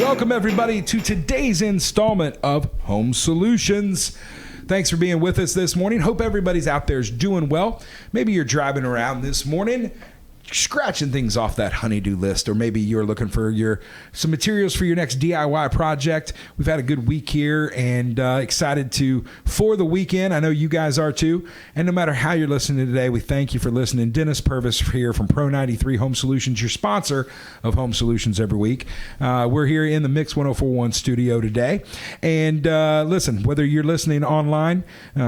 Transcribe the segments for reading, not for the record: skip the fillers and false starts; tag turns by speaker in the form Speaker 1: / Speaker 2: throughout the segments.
Speaker 1: Welcome, everybody, to today's installment of Home Solutions. Thanks for being with us this morning. Hope everybody's out there is doing well. Maybe you're driving around this morning, scratching things off that honey-do list, or maybe you're looking for some materials for your next DIY project. We've had a good week here and excited for the weekend. I know you guys are too. And no matter how you're listening today, we thank you for listening. Dennis Purvis here from Pro 93 Home Solutions, your sponsor of Home Solutions every week. We're here in the Mix 1041 studio today. And listen, whether you're listening online,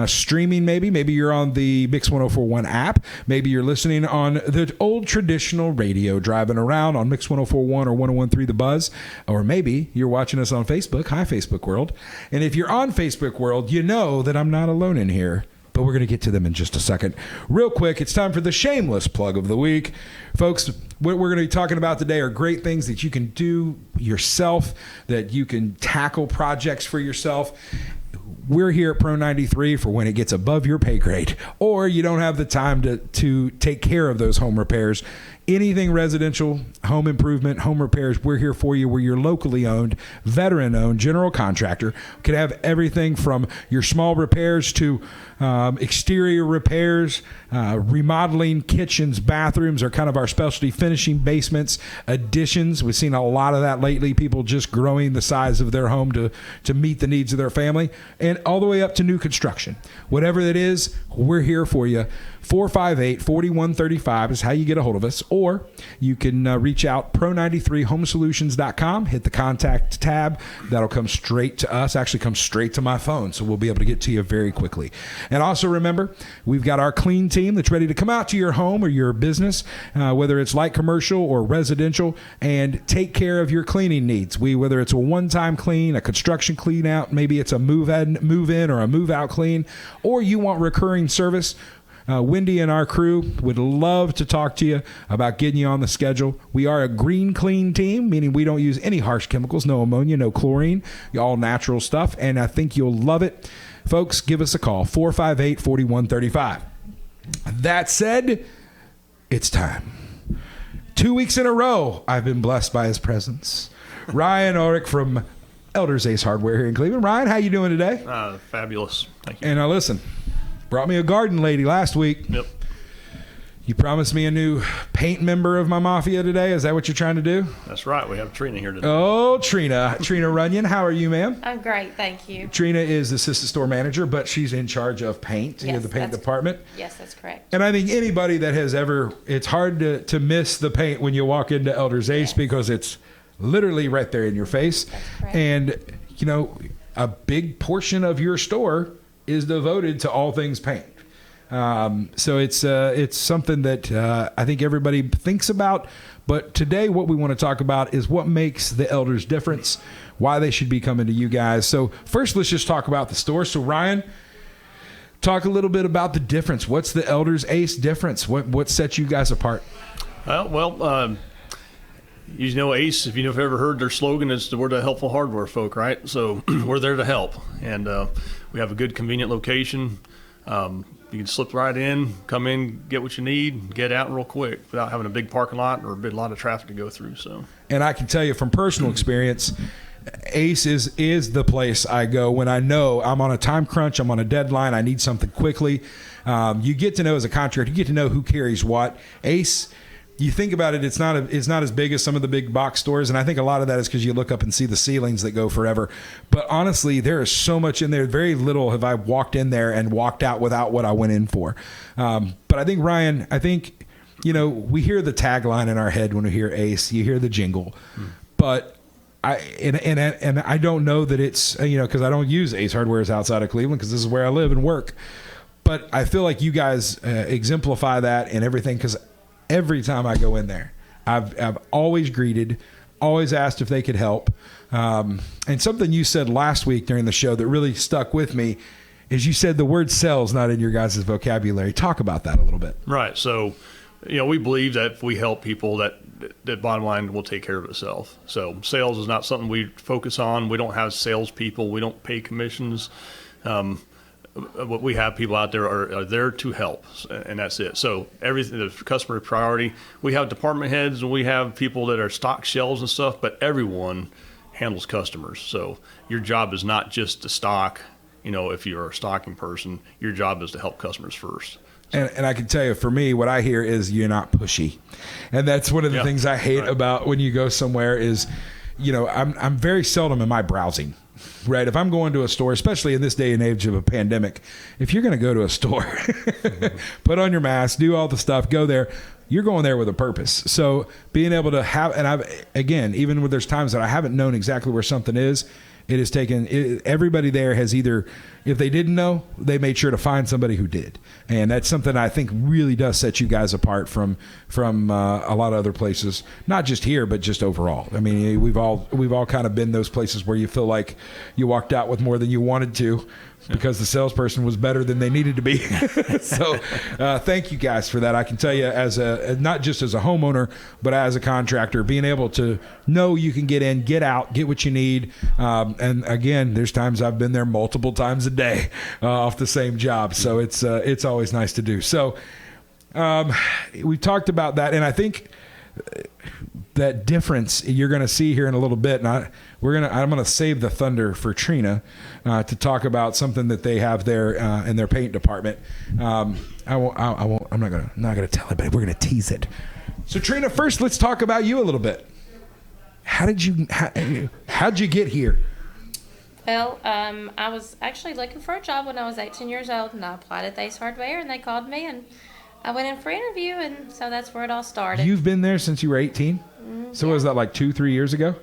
Speaker 1: streaming maybe you're on the Mix 1041 app, maybe you're listening on the old traditional radio, driving around on Mix 1041 or 1013 The Buzz, or maybe you're watching us on Facebook. Hi, Facebook world. And if you're on Facebook world, you know that I'm not alone in here, but we're going to get to them in just a second. Real quick, it's time for the shameless plug of the week. Folks, what we're going to be talking about today are great things that you can do yourself, that you can tackle projects for yourself. We're here at Pro 93 for when it gets above your pay grade, or you don't have the time to take care of those home repairs. Anything residential, home improvement, home repairs, we're here for you. We're your locally owned, veteran-owned general contractor. We can have everything from your small repairs to exterior repairs, remodeling kitchens, bathrooms are kind of our specialty, finishing basements, additions. We've seen a lot of that lately, people just growing the size of their home to meet the needs of their family, and all the way up to new construction. Whatever it is, we're here for you. 458-4135 is how you get a hold of us, or you can reach out, pro93homesolutions.com, hit the contact tab. That'll come straight to us, actually come straight to my phone, so we'll be able to get to you very quickly. And also remember, we've got our clean team that's ready to come out to your home or your business, whether it's light commercial or residential, and take care of your cleaning needs. Whether it's a one-time clean, a construction clean out, maybe it's a move in or a move out clean, or you want recurring service, Wendy and our crew would love to talk to you about getting you on the schedule. We are a green clean team, meaning we don't use any harsh chemicals, no ammonia, no chlorine, all natural stuff, and I think you'll love it. Folks, give us a call, 458-4135. That said, it's time. 2 weeks in a row, I've been blessed by his presence. Ryan Ulrich from Elders Ace Hardware here in Cleveland. Ryan, how you doing today?
Speaker 2: Fabulous. Thank you.
Speaker 1: And now listen, brought me a garden lady last week.
Speaker 2: Yep.
Speaker 1: You promised me a new paint member of my mafia today. Is that what you're trying to do?
Speaker 2: That's right. We have Trina here today.
Speaker 1: Oh, Trina. Trina Runyon. How are you, ma'am?
Speaker 3: I'm great, thank you.
Speaker 1: Trina is the assistant store manager, but she's in charge of paint,
Speaker 3: Yes,
Speaker 1: the paint department.
Speaker 3: Yes, that's correct.
Speaker 1: And I think anybody that has ever, it's hard to miss the paint when you walk into Elders Ace,
Speaker 3: Yes.
Speaker 1: because it's literally right there in your face.
Speaker 3: That's correct.
Speaker 1: And, a big portion of your store is devoted to all things paint. So it's something that I think everybody thinks about. But today what we want to talk about is what makes the Elders difference, why they should be coming to you guys. So first, let's just talk about the store. So Ryan, talk a little bit about the difference. What's the Elders Ace difference? What sets you guys apart?
Speaker 2: You know Ace, if you've ever heard their slogan, we're the helpful hardware folk, right? So we're there to help. And we have a good, convenient location. You can slip right in, come in, get what you need, get out real quick without having a big parking lot or a big lot of traffic to go through. So, and
Speaker 1: I can tell you from personal experience, Ace is the place I go when I know I'm on a time crunch, I'm on a deadline, I need something quickly. You get to know as a contractor, you get to know who carries what. Ace, you think about it, it's not as big as some of the big box stores, and I think a lot of that is because you look up and see the ceilings that go forever. But honestly, there is so much in there. Very little have I walked in there and walked out without what I went in for. But I think, Ryan, we hear the tagline in our head when we hear Ace. You hear the jingle, but I don't know that it's because I don't use Ace Hardwares outside of Cleveland because this is where I live and work. But I feel like you guys exemplify that and everything, because every time I go in there, I've always greeted, always asked if they could help. And something you said last week during the show that really stuck with me is you said the word sales not in your guys' vocabulary. Talk about that a little bit.
Speaker 2: Right. So, we believe that if we help people, that bottom line will take care of itself. So sales is not something we focus on. We don't have salespeople. We don't pay commissions. What we have people out there are there to help, and that's it. So everything, the customer priority. We have department heads and we have people that are stock shelves and stuff, but everyone handles customers. So your job is not just to stock. If you're a stocking person, your job is to help customers first.
Speaker 1: And I can tell you, for me, what I hear is you're not pushy. And that's one of the things I hate about when you go somewhere is, I'm very seldom am I browsing. Right. If I'm going to a store, especially in this day and age of a pandemic, if you're going to go to a store, put on your mask, do all the stuff, go there, you're going there with a purpose. So being able to have, and even when there's times that I haven't known exactly where something is, it has taken, everybody there has either, if they didn't know, they made sure to find somebody who did. And that's something I think really does set you guys apart from a lot of other places, not just here, but just overall. I mean, we've all kind of been those places where you feel like you walked out with more than you wanted to because the salesperson was better than they needed to be. So thank you guys for that. I can tell you, as not just as a homeowner, but as a contractor, being able to know you can get in, get out, get what you need. And again, there's times I've been there multiple times a day off the same job. So it's always nice to do. So we talked about that, and I think that difference you're going to see here in a little bit. And I'm going to save the thunder for Trina to talk about something that they have there in their paint department. I'm not going to tell anybody. We're going to tease it. So Trina, first let's talk about you a little bit. How'd you get here?
Speaker 3: Well, I was actually looking for a job when I was 18 years old, and I applied at Ace Hardware, and they called me, and I went in for interview, and so that's where it all started.
Speaker 1: You've been there since you were 18? So was that like 2-3 years ago?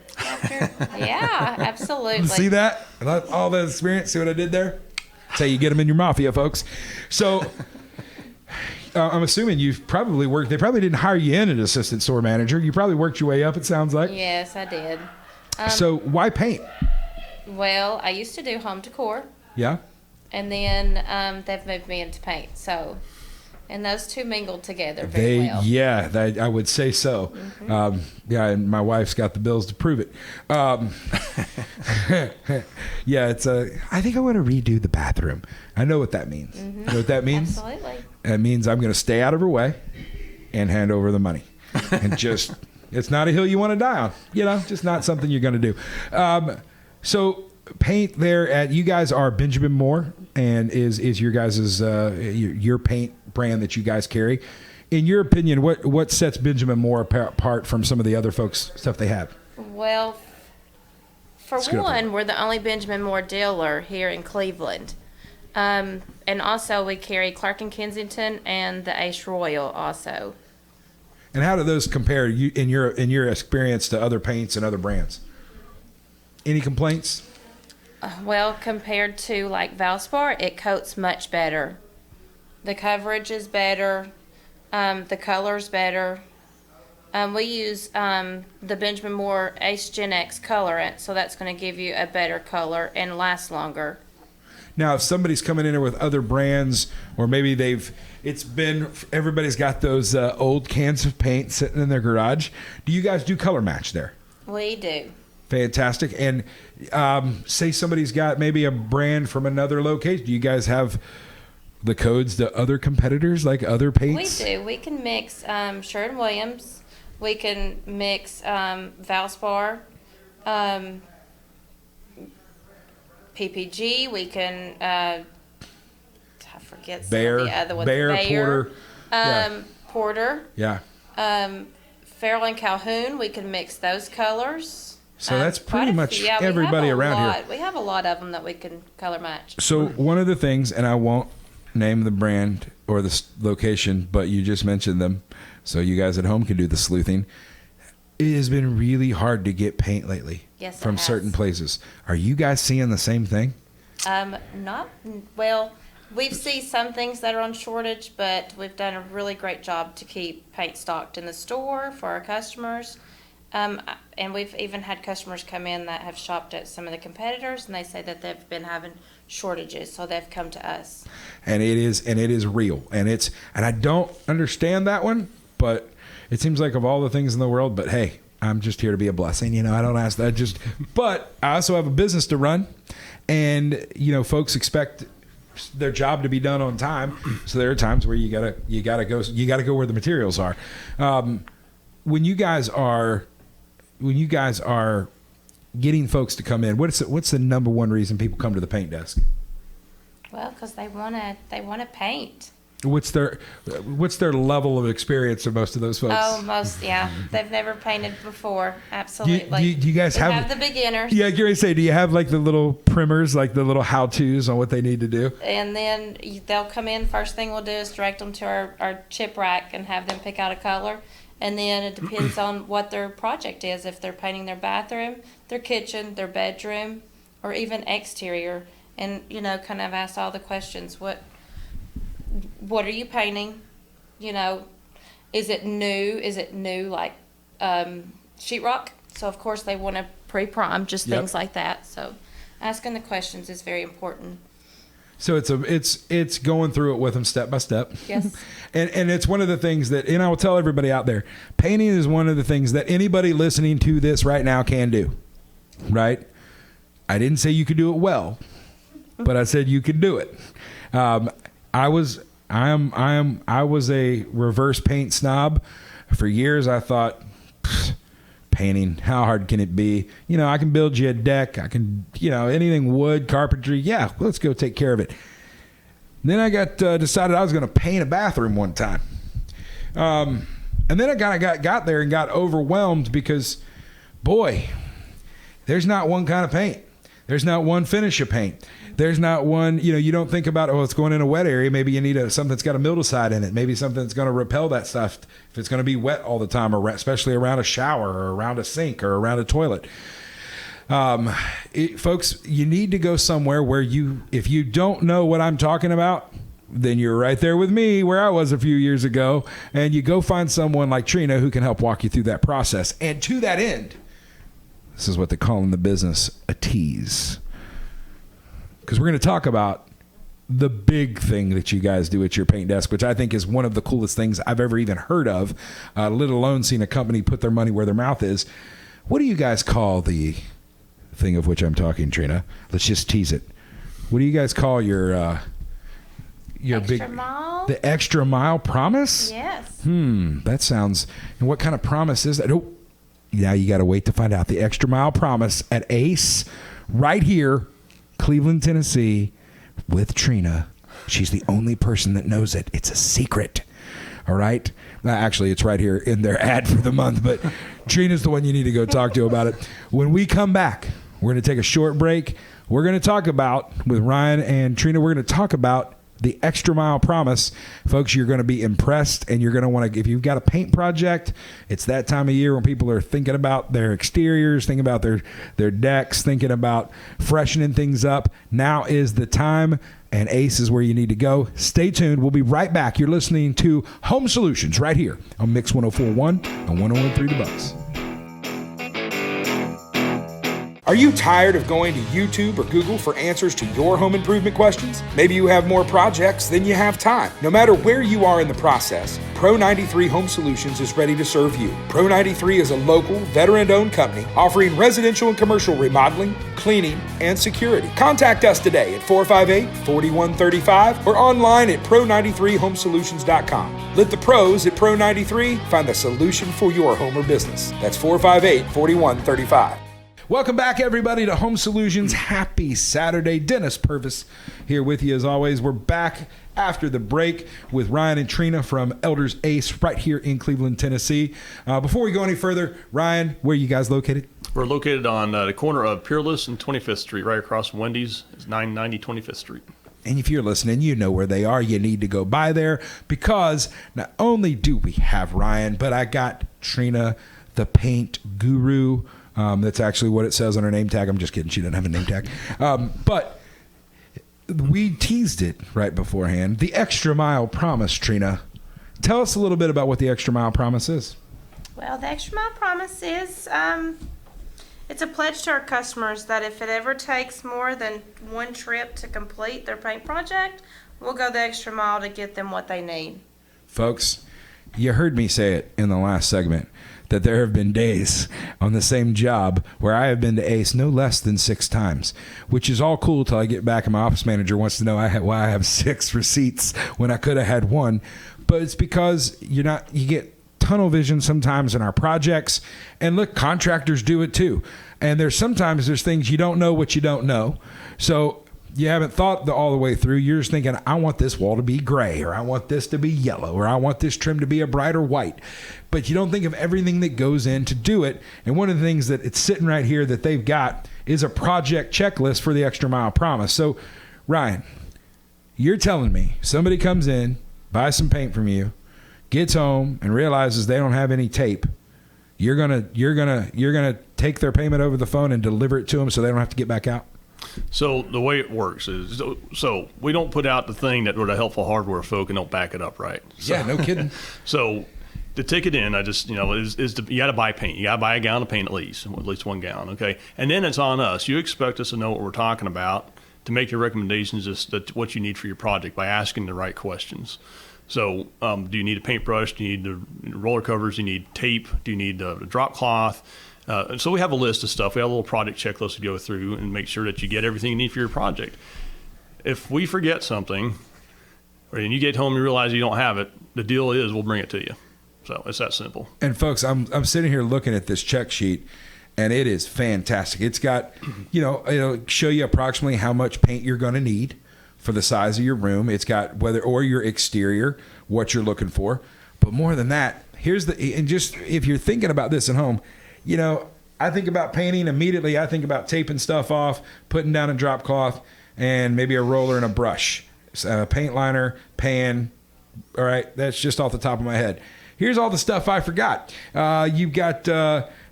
Speaker 3: Yeah, absolutely.
Speaker 1: See that? All that experience, see what I did there? That's how you get them in your mafia, folks. So I'm assuming you've probably worked, they probably didn't hire you in as assistant store manager. You probably worked your way up, it sounds like.
Speaker 3: Yes, I did.
Speaker 1: So why paint?
Speaker 3: Well, I used to do home decor.
Speaker 1: Yeah.
Speaker 3: And then they've moved me into paint. And those two mingled together very well.
Speaker 1: Yeah, I would say so. Mm-hmm. And my wife's got the bills to prove it. Yeah, I think I want to redo the bathroom. I know what that means. Mm-hmm. You know what that means?
Speaker 3: Absolutely.
Speaker 1: It means I'm going to stay out of her way and hand over the money. And just, it's not a hill you want to die on. Just not something you're going to do. So paint there at, you guys are Benjamin Moore, and is your guys' your paint brand that you guys carry. In your opinion, what sets Benjamin Moore apart from some of the other folks' stuff they have?
Speaker 3: Well, for one, we're the only Benjamin Moore dealer here in Cleveland. And also we carry Clark and Kensington and the Ace Royal also.
Speaker 1: And how do those compare in your experience to other paints and other brands? Any complaints?
Speaker 3: Well, compared to like Valspar, it coats much better. The coverage is better. The color's better. We use the Benjamin Moore Ace Gen X colorant, so that's going to give you a better color and last longer.
Speaker 1: Now, if somebody's coming in here with other brands, or maybe everybody's got those old cans of paint sitting in their garage. Do you guys do color match there?
Speaker 3: We do.
Speaker 1: Fantastic. And say somebody's got maybe a brand from another location. Do you guys have the codes to other competitors, like other paints?
Speaker 3: We do. We can mix Sherwin-Williams. We can mix Valspar, PPG. We can, I forget some of the other ones.
Speaker 1: Porter.
Speaker 3: Porter.
Speaker 1: Yeah.
Speaker 3: Farrell and Calhoun. We can mix those colors.
Speaker 1: So that's pretty much everybody around here.
Speaker 3: We have a lot of them that we can color match.
Speaker 1: So one of the things, and I won't name the brand or the location, but you just mentioned them, so you guys at home can do the sleuthing. It has been really hard to get paint lately.
Speaker 3: Yes,
Speaker 1: from certain places. Are you guys seeing the same thing?
Speaker 3: Well, we've seen some things that are on shortage, but we've done a really great job to keep paint stocked in the store for our customers. And we've even had customers come in that have shopped at some of the competitors, and they say that they've been having shortages, so they've come to us. And it is real, and I don't understand that one, but it seems like of all the things in the world, but hey, I'm just here to be a blessing. I don't ask that. But I also have a business to run, and folks expect their job to be done on time. So there are times where you gotta go where the materials are. When you guys are
Speaker 1: getting folks to come in? What's the number one reason people come to the paint desk?
Speaker 3: Well, because they wanna paint.
Speaker 1: What's their level of experience of most of those folks?
Speaker 3: Oh, most, yeah. They've never painted before. Absolutely.
Speaker 1: Do you guys
Speaker 3: we
Speaker 1: have
Speaker 3: have the beginners?
Speaker 1: Yeah, Gary, say, do you have like the little primers, like the little how-tos on what they need to do?
Speaker 3: And then they'll come in. First thing we'll do is direct them to our chip rack and have them pick out a color. And then it depends on what their project is. If they're painting their bathroom, their kitchen, their bedroom, or even exterior. And, kind of ask all the questions. What are you painting? Is it new? Is it new like sheetrock? So of course they want to pre-prime, just things like that. So asking the questions is very important.
Speaker 1: So it's going through it with them step by step.
Speaker 3: Yes.
Speaker 1: And it's one of the things that, and I will tell everybody out there, painting is one of the things that anybody listening to this right now can do. Right? I didn't say you could do it well, but I said you could do it. I was a reverse paint snob. For years I thought, painting, how hard can it be? I can build you a deck. I can, anything wood, carpentry. Yeah, let's go take care of it. Then I decided I was going to paint a bathroom one time. And then I got there and got overwhelmed because, boy, there's not one kind of paint. There's not one finish of paint. There's not one, you don't think about, it's going in a wet area. Maybe you need something that's got a mildewcide in it. Maybe something that's going to repel that stuff if it's going to be wet all the time, or especially around a shower or around a sink or around a toilet. Folks, you need to go somewhere where if you don't know what I'm talking about, then you're right there with me where I was a few years ago, and you go find someone like Trina who can help walk you through that process. And to that end, this is what they call in the business a tease. Because we're going to talk about the big thing that you guys do at your paint desk, which I think is one of the coolest things I've ever even heard of, let alone seen a company put their money where their mouth is. What do you guys call the thing of which I'm talking, Trina? Let's just tease it. What do you guys call your
Speaker 3: extra mile?
Speaker 1: The extra mile promise?
Speaker 3: Yes.
Speaker 1: That sounds. And what kind of promise is that? Oh, now you got to wait to find out. The extra mile promise at Ace, right here, Cleveland, Tennessee, with Trina. She's the only person that knows it. It's a secret. All right? Actually, it's right here in their ad for the month, but Trina's the one you need to go talk to about it. When we come back, we're going to take a short break. We're going to talk about, with Ryan and Trina, we're going to talk about the extra mile promise. Folks, you're going to be impressed, and you're going to want to, if you've got a paint project, it's that time of year when people are thinking about their exteriors, thinking about their decks, thinking about freshening things up. Now is the time, and Ace is where you need to go. Stay tuned. We'll be right back. You're listening to Home Solutions right here on Mix 104.1 and 101.3 The Bucks. Are you tired of going to YouTube or Google for answers to your home improvement questions? Maybe you have more projects than you have time. No matter where you are in the process, Pro 93 Home Solutions is ready to serve you. Pro 93 is a local, veteran-owned company offering residential and commercial remodeling, cleaning, and security. Contact us today at 458-4135 or online at pro93homesolutions.com. Let the pros at Pro 93 find the solution for your home or business. That's 458-4135. Welcome back, everybody, to Home Solutions. Happy Saturday. Dennis Purvis here with you as always. We're back after the break with Ryan and Trina from Elders Ace right here in Cleveland, Tennessee. Before we go any further, Ryan, where are you guys located?
Speaker 2: We're located on the corner of Peerless and 25th Street, right across from Wendy's. It's 990 25th Street.
Speaker 1: And if you're listening, you know where they are. You need to go by there because not only do we have Ryan, but I got Trina, the paint guru. That's actually what it says on her name tag. I'm just kidding. She doesn't have a name tag. But we teased it right beforehand. The extra mile promise, Trina. Tell us a little bit about what the extra mile promise is.
Speaker 3: Well, the extra mile promise is it's a pledge to our customers that if it ever takes more than one trip to complete their paint project, we'll go the extra mile to get them what they need.
Speaker 1: Folks, you heard me say it in the last segment, that there have been days on the same job where I have been to Ace no less than 6 times, which is all cool till I get back and my office manager wants to know why I have 6 receipts when I could have had 1. But it's because you get tunnel vision sometimes in our projects. And look, contractors do it too. And there's things you don't know what you don't know. So you haven't thought all the way through. You're just thinking, I want this wall to be gray, or I want this to be yellow, or I want this trim to be a brighter white. But you don't think of everything that goes in to do it. And one of the things that it's sitting right here that they've got is a project checklist for the Extra Mile Promise. So, Ryan, you're telling me somebody comes in, buys some paint from you, gets home and realizes they don't have any tape. You're gonna take their payment over the phone and deliver it to them so they don't have to get back out?
Speaker 2: So the way it works is, so we don't put out the thing that we're the helpful hardware folk and don't back it up, right? So,
Speaker 1: yeah, no kidding.
Speaker 2: So to take it in, you got to buy paint. You got to buy a gallon of paint at least 1 gallon, okay? And then it's on us. You expect us to know what we're talking about to make your recommendations as to what you need for your project by asking the right questions. So do you need a paintbrush? Do you need the roller covers? Do you need tape? Do you need the drop cloth? So we have a list of stuff. We have a little project checklist to go through and make sure that you get everything you need for your project. If we forget something, and you get home and you realize you don't have it, the deal is we'll bring it to you. So it's that simple.
Speaker 1: And folks, I'm sitting here looking at this check sheet, and it is fantastic. It's got, it'll show you approximately how much paint you're going to need for the size of your room. It's got or your exterior, what you're looking for. But more than that, and just if you're thinking about this at home, I think about painting immediately. I think about taping stuff off, putting down a drop cloth, and maybe a roller and a brush, a paint liner, pan. All right, that's just off the top of my head. Here's all the stuff I forgot. You've got, what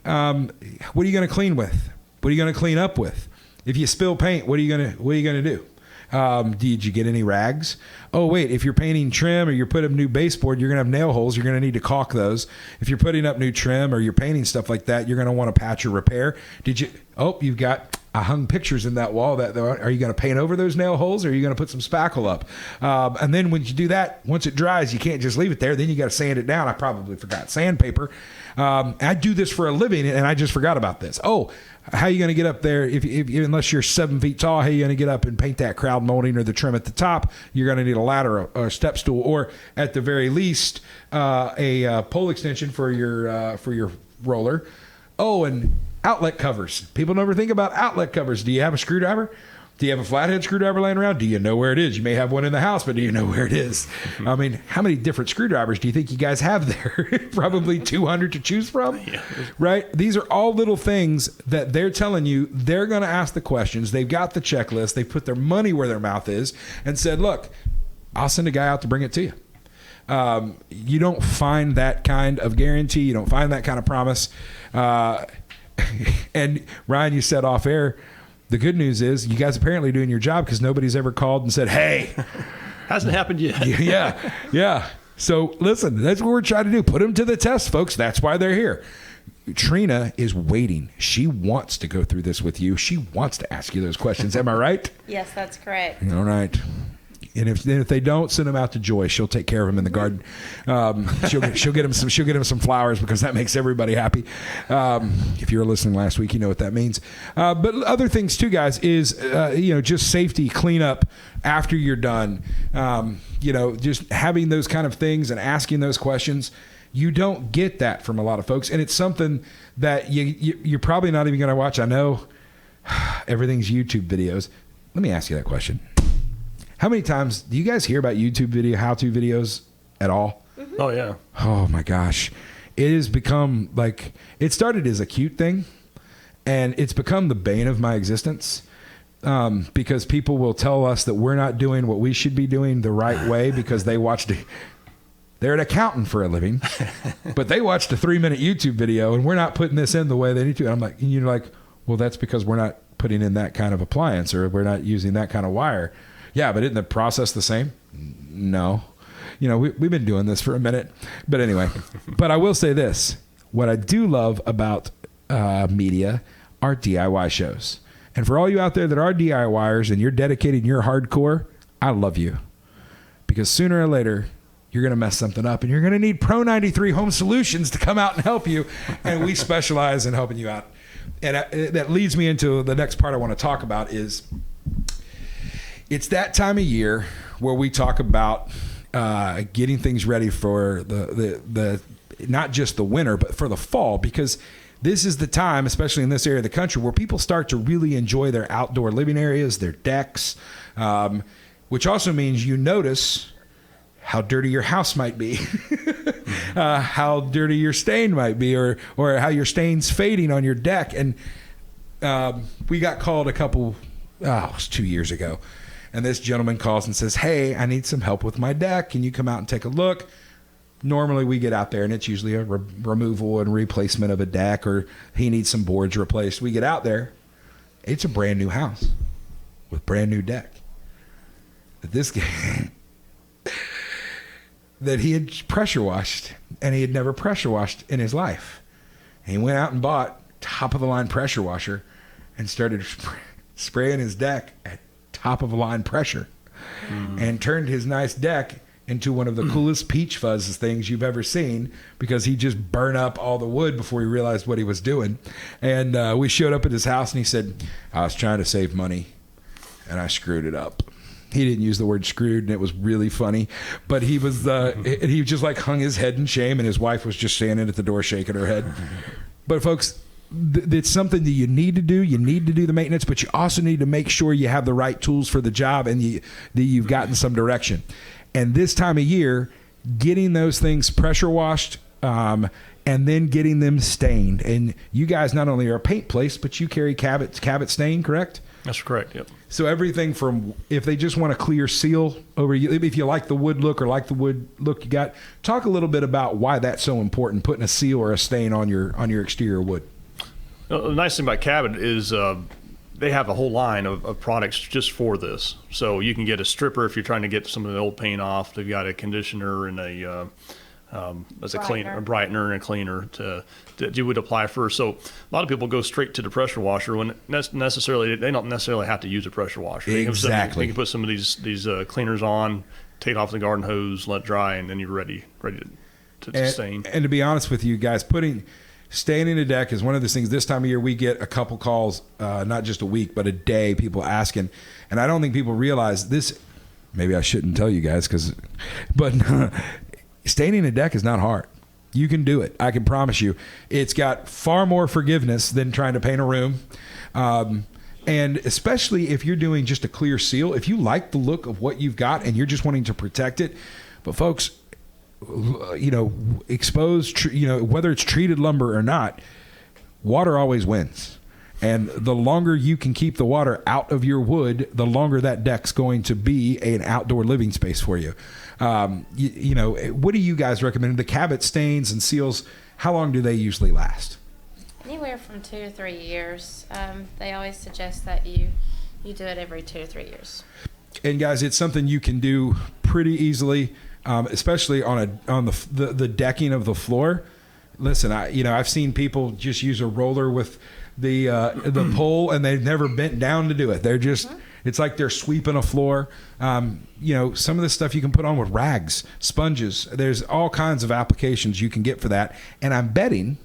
Speaker 1: are you going to clean with? What are you going to clean up with? If you spill paint, what are you going to do? Did you get any rags? Oh, wait, if you're painting trim or you're putting up new baseboard, you're going to have nail holes. You're going to need to caulk those. If you're putting up new trim or you're painting stuff like that, you're going to want to patch or repair. You've got, I hung pictures in that wall. Are you going to paint over those nail holes, or are you going to put some spackle up? And then when you do that, once it dries, you can't just leave it there. Then you got to sand it down. I probably forgot sandpaper. I do this for a living, and I just forgot about this. Oh, how are you going to get up there unless you're 7 feet tall? How are you going to get up and paint that crowd molding or the trim at the top? You're going to need a ladder or a step stool, or at the very least, a pole extension for your roller. Oh, and outlet covers. People never think about outlet covers. Do you have a screwdriver? Do you have a flathead screwdriver laying around? Do you know where it is? You may have one in the house, but do you know where it is? I mean, how many different screwdrivers do you think you guys have there? Probably 200 to choose from, yeah. Right? These are all little things that they're telling you. They're going to ask the questions. They've got the checklist. They put their money where their mouth is and said, look, I'll send a guy out to bring it to you. You don't find that kind of guarantee. You don't find that kind of promise. And Ryan, you said off air, the good news is you guys apparently doing your job, because nobody's ever called and said, hey.
Speaker 2: Hasn't happened yet.
Speaker 1: Yeah. So listen, that's what we're trying to do. Put them to the test, folks. That's why they're here. Trina is waiting. She wants to go through this with you. She wants to ask you those questions. Am I right?
Speaker 3: Yes, that's correct.
Speaker 1: All right. And if they don't, send them out to Joy. She'll take care of them in the garden. She'll get them some flowers, because that makes everybody happy. If you were listening last week, you know what that means. But other things too, guys, is just safety, cleanup after you're done. Just having those kind of things and asking those questions. You don't get that from a lot of folks, and it's something that you're probably not even going to watch. I know everything's YouTube videos. Let me ask you that question. How many times do you guys hear about YouTube how-to videos at all?
Speaker 2: Mm-hmm. Oh, yeah.
Speaker 1: Oh, my gosh. It has become it started as a cute thing, and it's become the bane of my existence, because people will tell us that we're not doing what we should be doing the right way because they watched it. They're an accountant for a living, but they watched a 3-minute YouTube video, and we're not putting this in the way they need to. And I'm like, and you're like, well, that's because we're not putting in that kind of appliance, or we're not using that kind of wire. Yeah, but isn't the process the same? No. We've been doing this for a minute. But anyway, but I will say this. What I do love about media are DIY shows. And for all you out there that are DIYers and you're dedicated and you're hardcore, I love you. Because sooner or later, you're going to mess something up, and you're going to need Pro 93 Home Solutions to come out and help you. And we specialize in helping you out. And that leads me into the next part I want to talk about is... It's that time of year where we talk about getting things ready for the not just the winter, but for the fall, because this is the time, especially in this area of the country, where people start to really enjoy their outdoor living areas, their decks, which also means you notice how dirty your house might be, how dirty your stain might be, or how your stain's fading on your deck. And we got called it was 2 years ago. And this gentleman calls and says, hey, I need some help with my deck. Can you come out and take a look? Normally we get out there and it's usually a removal and replacement of a deck, or he needs some boards replaced. We get out there. It's a brand new house with brand new deck. But this guy that he had pressure washed, and he had never pressure washed in his life. And he went out and bought top of the line pressure washer and started spraying his deck at top of the line pressure, and turned his nice deck into one of the coolest peach fuzz things you've ever seen, because he just burned up all the wood before he realized what he was doing. And we showed up at his house and he said, I was trying to save money and I screwed it up. He didn't use the word screwed, and it was really funny, but he was he just like hung his head in shame, and his wife was just standing at the door shaking her head. But folks, it's something that you need to do. You need to do the maintenance, but you also need to make sure you have the right tools for the job, and that you've gotten some direction. And this time of year, getting those things pressure washed, and then getting them stained. And you guys not only are a paint place, but you carry Cabot stain, correct?
Speaker 2: That's correct. Yep.
Speaker 1: So everything from, if they just want a clear seal over, if you like the wood look or like the wood look you got, talk a little bit about why that's so important, putting a seal or a stain on your exterior wood.
Speaker 2: The nice thing about Cabot is they have a whole line of products just for this. So you can get a stripper if you're trying to get some of the old paint off. They've got a conditioner and a cleaner, a brightener and a cleaner that you would apply first. So a lot of people go straight to the pressure washer when they don't necessarily have to use a pressure washer.
Speaker 1: Exactly.
Speaker 2: You can put some of these cleaners on, take it off the garden hose, let it dry, and then you're ready to stain.
Speaker 1: And to be honest with you guys, staining a deck is one of those things. This time of year, we get a couple calls, not just a week, but a day, people asking. And I don't think people realize this. Maybe I shouldn't tell you guys, but staining a deck is not hard. You can do it. I can promise you. It's got far more forgiveness than trying to paint a room. And especially if you're doing just a clear seal, if you like the look of what you've got and you're just wanting to protect it. But folks, exposed, whether it's treated lumber or not, water always wins. And the longer you can keep the water out of your wood, the longer that deck's going to be an outdoor living space for you. What do you guys recommend? The Cabot stains and seals, how long do they usually last?
Speaker 3: Anywhere from 2 to 3 years. They always suggest that you do it every 2 to 3 years.
Speaker 1: And guys, it's something you can do pretty easily, especially on the decking of the floor. Listen, I've seen people just use a roller with the pole, and they've never bent down to do it. They're just it's like they're sweeping a floor. Some of the stuff you can put on with rags, sponges. There's all kinds of applications you can get for that, and I'm betting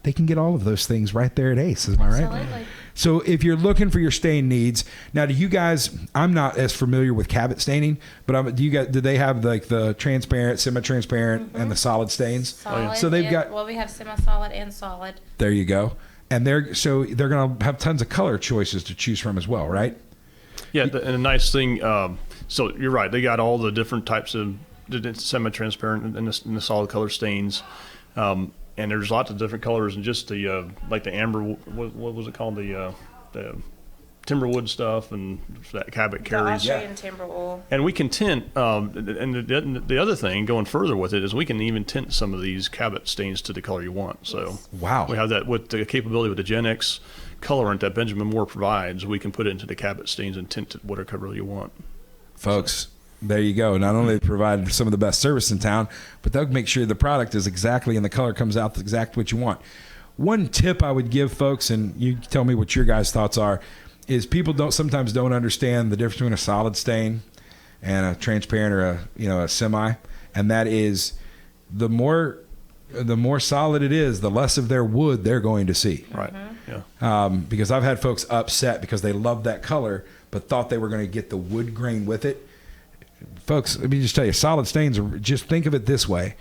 Speaker 1: they can get all of those things right there at Ace. Am I right?
Speaker 3: Absolutely.
Speaker 1: So if you're looking for your stain needs, now do you guys? I'm not as familiar with Cabot staining, but do they have like the transparent, semi-transparent, and the solid stains?
Speaker 3: Solid,
Speaker 1: so they've got.
Speaker 3: Well, we have semi-solid and solid.
Speaker 1: There you go. And they're going to have tons of color choices to choose from as well, right?
Speaker 2: Yeah, and the nice thing, so you're right. They got all the different types of semi-transparent and the solid color stains, and there's lots of different colors. And just the like the amber, what was it called? The timberwood stuff, and that Cabot carries.
Speaker 3: The Austrian timber wool.
Speaker 2: And we can tint, and the other thing, going further with it, is we can even tint some of these Cabot stains to the color you want. So
Speaker 1: wow,
Speaker 2: we have that with the capability with the Gen X colorant that Benjamin Moore provides. We can put it into the Cabot stains and tint it whatever color you want.
Speaker 1: Folks, there you go. Not only they provide some of the best service in town, but they'll make sure the product is exactly and the color comes out exactly what you want. One tip I would give folks, and you tell me what your guys' thoughts are, is people sometimes don't understand the difference between a solid stain and a transparent or a semi, and that is the more solid it is, the less of their wood they're going to see.
Speaker 2: Right.
Speaker 1: Yeah. Because I've had folks upset because they loved that color but thought they were going to get the wood grain with it. Folks, let me just tell you, solid stains, just think of it this way.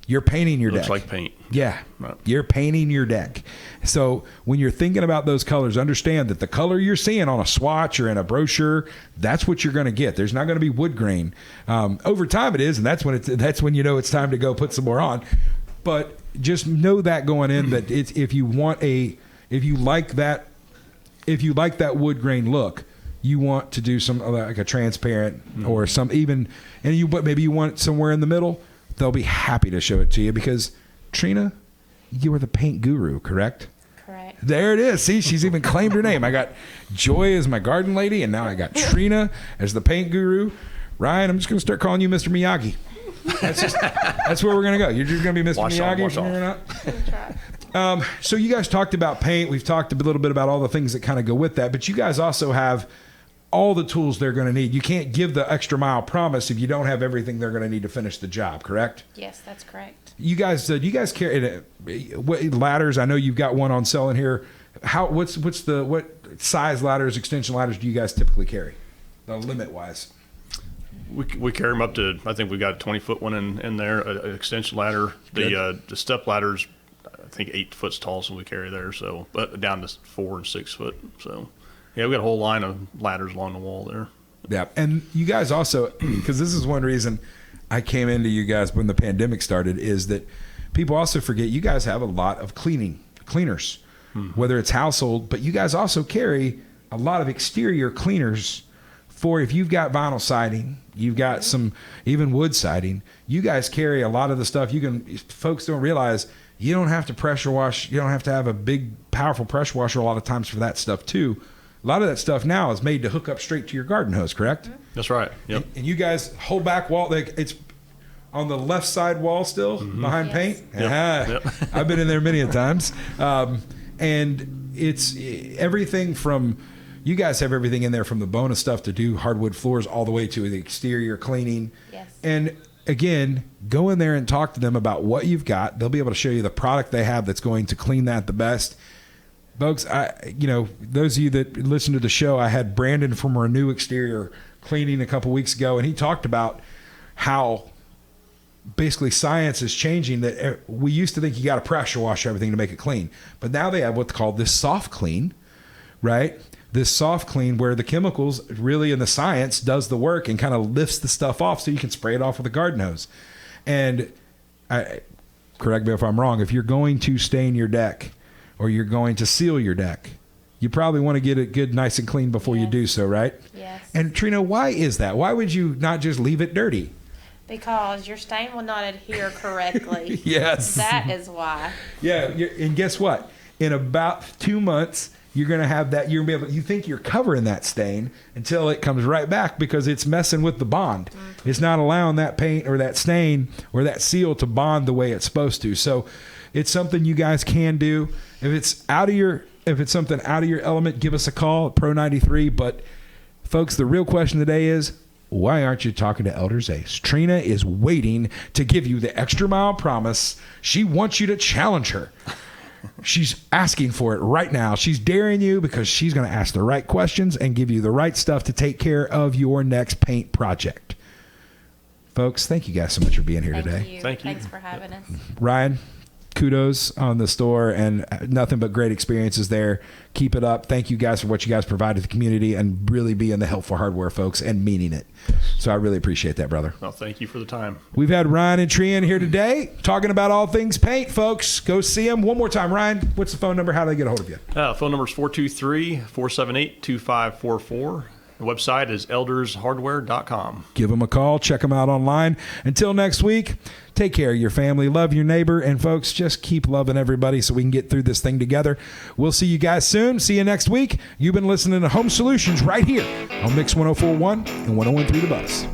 Speaker 1: You're painting your
Speaker 2: Looks
Speaker 1: deck.
Speaker 2: like paint.
Speaker 1: Yeah.
Speaker 2: Right.
Speaker 1: You're painting your deck. So when you're thinking about those colors, understand that the color you're seeing on a swatch or in a brochure, that's what you're going to get. There's not going to be wood grain. Over time it is, and that's when you know it's time to go put some more on. But just know that going in that if you like that wood grain look, you want to do some like a transparent or some even, but maybe you want it somewhere in the middle. They'll be happy to show it to you because, Trina, you are the paint guru, correct?
Speaker 3: Correct.
Speaker 1: There it is. See, she's even claimed her name. I got Joy as my garden lady, and now I got Trina as the paint guru. Ryan, I'm just going to start calling you Mr. Miyagi. That's where we're going to go. You're just going to be Mr. Miyagi from here on out. So you guys talked about paint. We've talked a little bit about all the things that kind of go with that, but you guys also have all the tools they're going to need. You can't give the extra mile promise if you don't have everything they're going to need to finish the job, correct?
Speaker 3: Yes, that's correct.
Speaker 1: You guys carry what ladders? I know you've got one on sale in here. What size ladders, extension ladders do you guys typically carry? The limit wise.
Speaker 2: We carry them up to, I think we got a 20-foot one in there, an extension ladder. The step ladders, I think 8 foot tall, so we carry there. So, but down to 4 and 6 foot. So. Yeah, we got a whole line of ladders along the wall there.
Speaker 1: Yeah, and you guys also, because this is one reason I came into you guys when the pandemic started, is that people also forget you guys have a lot of cleaners, whether it's household, but you guys also carry a lot of exterior cleaners for if you've got vinyl siding, you've got some even wood siding. You guys carry a lot of the stuff. Folks don't realize you don't have to pressure wash. You don't have to have a big, powerful pressure washer a lot of times for that stuff too. A lot of that stuff now is made to hook up straight to your garden hose, correct?
Speaker 2: That's right. Yep.
Speaker 1: And you guys hold back wall. It's on the left side wall still behind paint.
Speaker 2: Yep.
Speaker 1: I've been in there many a times. And it's everything from, you guys have everything in there from the bonus stuff to do hardwood floors all the way to the exterior cleaning. Yes. And again, go in there and talk to them about what you've got. They'll be able to show you the product they have that's going to clean that the best. Folks, those of you that listen to the show, I had Brandon from Renew Exterior cleaning a couple weeks ago, and he talked about how basically science is changing. That we used to think you got to pressure wash everything to make it clean, but now they have what's called this soft clean, right? This soft clean where the chemicals really and the science does the work and kind of lifts the stuff off so you can spray it off with a garden hose. And correct me if I'm wrong, if you're going to stain your deck or you're going to seal your deck, you probably want to get it good, nice and clean before you do so, right?
Speaker 3: Yes.
Speaker 1: And Trina, why is that? Why would you not just leave it dirty?
Speaker 3: Because your stain will not adhere correctly.
Speaker 1: Yes.
Speaker 3: That is why.
Speaker 1: Yeah, and guess what? In about 2 months, you're going to have that. You're going to be able. You think you're covering that stain until it comes right back because it's messing with the bond. Mm-hmm. It's not allowing that paint or that stain or that seal to bond the way it's supposed to. So it's something you guys can do. If it's something out of your element, give us a call at Pro 93. But folks, the real question today is, why aren't you talking to Elder Zace? Trina is waiting to give you the extra mile promise. She wants you to challenge her. She's asking for it right now. She's daring you because she's going to ask the right questions and give you the right stuff to take care of your next paint project. Folks, thank you guys so much for being here today.
Speaker 2: Thank you.
Speaker 3: Thanks for having us.
Speaker 1: Ryan, kudos on the store and nothing but great experiences there. Keep it up. Thank you guys for what you guys provide to the community and really being the helpful hardware folks and meaning it. So I really appreciate that, brother.
Speaker 2: Well, thank you for the time.
Speaker 1: We've had Ryan and Trina here today talking about all things paint, folks. Go see them. One more time, Ryan, what's the phone number? How do they get a hold of you?
Speaker 2: Phone number is 423-478-2544. The website is eldershardware.com.
Speaker 1: Give them a call. Check them out online. Until next week, take care of your family. Love your neighbor. And, folks, just keep loving everybody so we can get through this thing together. We'll see you guys soon. See you next week. You've been listening to Home Solutions right here on Mix 104.1 and 101.3 The Buzz.